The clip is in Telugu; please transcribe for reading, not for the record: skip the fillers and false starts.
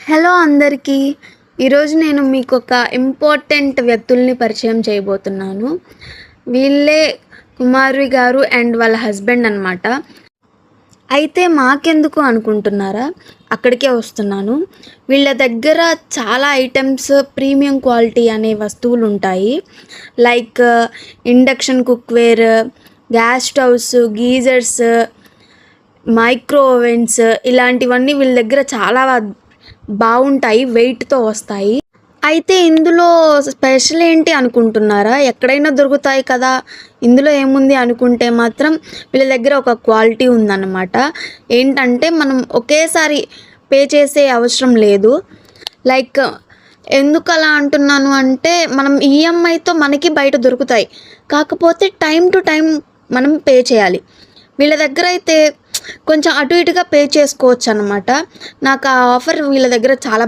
హలో అందరికీ. ఈరోజు నేను మీకు ఒక ఇంపార్టెంట్ వ్యక్తుల్ని పరిచయం చేయబోతున్నాను. వీళ్ళే కుమారి గారు అండ్ వాళ్ళ హస్బెండ్ అన్నమాట. అయితే మాకెందుకు అనుకుంటున్నారా? అక్కడికే వస్తున్నాను. వీళ్ళ దగ్గర చాలా ఐటమ్స్ ప్రీమియం క్వాలిటీ అనే వస్తువులు ఉంటాయి. Like induction cookware, gas stoves, geysers, micro ovens ఇలాంటివన్నీ వీళ్ళ దగ్గర చాలా బాగుంటాయి, వెయిట్తో వస్తాయి. అయితే ఇందులో స్పెషల్ ఏంటి అనుకుంటున్నారా? ఎక్కడైనా దొరుకుతాయి కదా, ఇందులో ఏముంది అనుకుంటే మాత్రం వీళ్ళ దగ్గర ఒక క్వాలిటీ ఉందన్నమాట. ఏంటంటే మనం ఒకేసారి పే చేసే అవసరం లేదు. లైక్ ఎందుకు అలా అంటున్నాను అంటే, మనం ఈఎంఐతో మనకి బయట దొరుకుతాయి, కాకపోతే టైం టు టైం మనం పే చేయాలి. వీళ్ళ దగ్గర అయితే కొంచెం అటు ఇటుగా పే చేసుకోవచ్చు అన్నమాట. నాకు ఆ ఆఫర్ వీళ్ళ దగ్గర చాలా